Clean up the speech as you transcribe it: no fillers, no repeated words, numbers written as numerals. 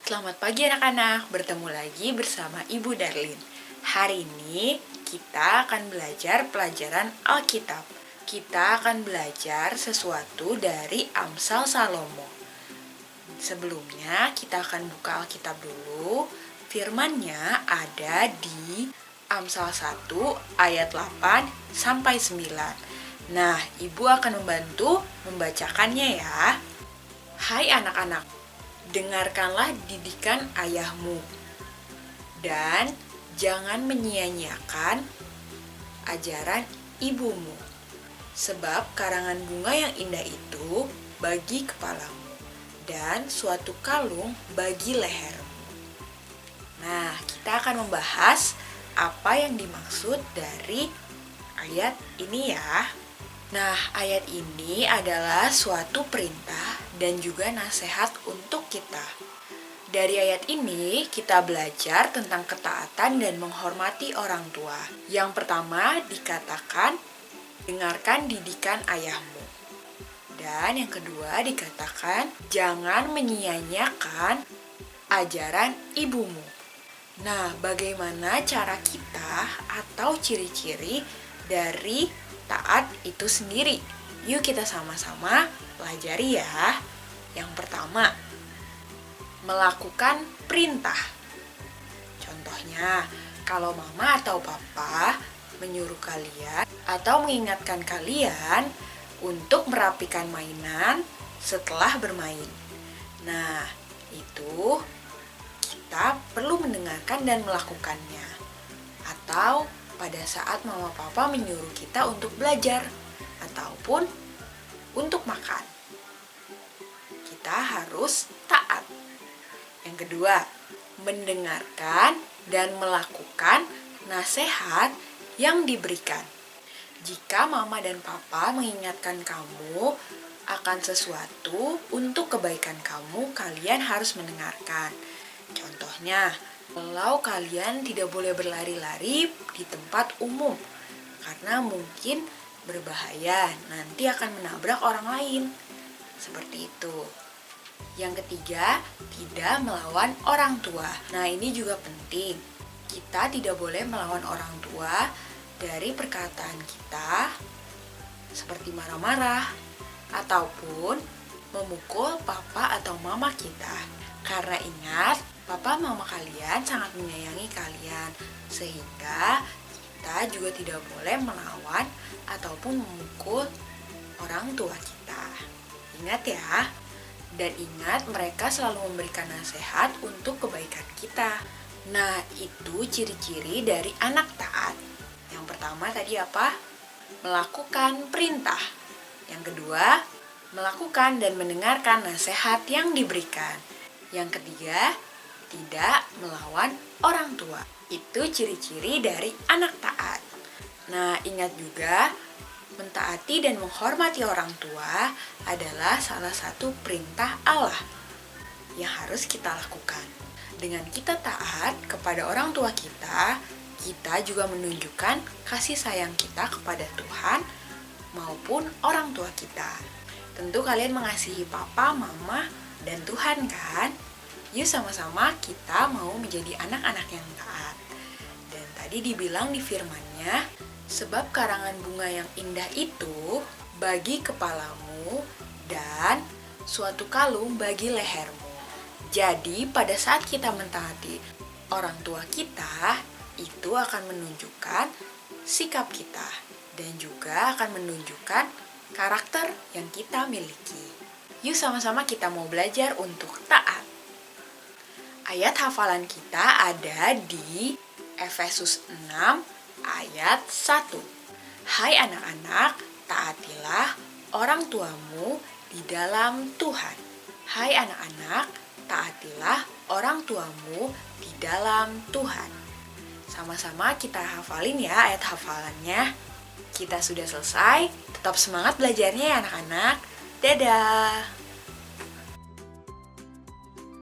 Selamat pagi anak-anak, bertemu lagi bersama Ibu Darlin. Hari ini kita akan belajar pelajaran Alkitab. Kita akan belajar sesuatu dari Amsal Salomo. Sebelumnya kita akan buka Alkitab dulu. Firman-Nya ada di Amsal 1 ayat 8 sampai 9. Nah, Ibu akan membantu membacakannya ya. Hai anak-anak, dengarkanlah didikan ayahmu, dan jangan menyia-nyiakan ajaran ibumu, sebab karangan bunga yang indah itu bagi kepalamu, dan suatu kalung bagi lehermu. Nah, kita akan membahas apa yang dimaksud dari ayat ini ya. Nah, ayat ini adalah suatu perintah dan juga nasihat untuk kita. Dari ayat ini, kita belajar tentang ketaatan dan menghormati orang tua. Yang pertama dikatakan, dengarkan didikan ayahmu. Dan yang kedua dikatakan, jangan menyia-nyiakan ajaran ibumu. Nah, bagaimana cara kita atau ciri-ciri dari taat itu sendiri? Yuk kita sama-sama pelajari ya. Yang pertama, melakukan perintah. Contohnya, kalau mama atau papa menyuruh kalian atau mengingatkan kalian untuk merapikan mainan setelah bermain. Nah, itu kita perlu mendengarkan dan melakukannya. Atau pada saat mama papa menyuruh kita untuk belajar ataupun untuk makan, kita harus taat. Yang kedua, mendengarkan dan melakukan nasihat yang diberikan. Jika mama dan papa mengingatkan kamu akan sesuatu untuk kebaikan kamu, kalian harus mendengarkan. Contohnya, kalau kalian tidak boleh berlari-lari di tempat umum karena mungkin berbahaya, nanti akan menabrak orang lain. Seperti itu. Yang ketiga, tidak melawan orang tua. Nah, ini juga penting. Kita tidak boleh melawan orang tua dari perkataan kita, seperti marah-marah ataupun memukul papa atau mama kita. Karena ingat, papa mama kalian sangat menyayangi kalian, sehingga kita juga tidak boleh melawan ataupun memukul orang tua kita. Ingat ya, dan ingat mereka selalu memberikan nasihat untuk kebaikan kita. Nah, itu ciri-ciri dari anak taat. Yang pertama tadi apa? Melakukan perintah. Yang kedua, melakukan dan mendengarkan nasihat yang diberikan. Yang ketiga, tidak melawan orang tua. Itu ciri-ciri dari anak taat. Nah, ingat juga, mentaati dan menghormati orang tua adalah salah satu perintah Allah yang harus kita lakukan. Dengan kita taat kepada orang tua kita, kita juga menunjukkan kasih sayang kita kepada Tuhan maupun orang tua kita. Tentu kalian mengasihi papa, mama, dan Tuhan kan? Yuk sama-sama kita mau menjadi anak-anak yang taat. Dan tadi dibilang di firman-Nya, sebab karangan bunga yang indah itu bagi kepalamu dan suatu kalung bagi lehermu. Jadi pada saat kita mentaati orang tua kita, itu akan menunjukkan sikap kita dan juga akan menunjukkan karakter yang kita miliki. Yuk sama-sama kita mau belajar untuk taat. Ayat hafalan kita ada di Efesus 6 ayat 1. Hai anak-anak, taatilah orang tuamu di dalam Tuhan. Hai anak-anak, taatilah orang tuamu di dalam Tuhan. Sama-sama kita hafalin ya ayat hafalannya. Kita sudah selesai. Tetap semangat belajarnya ya anak-anak. Dadah!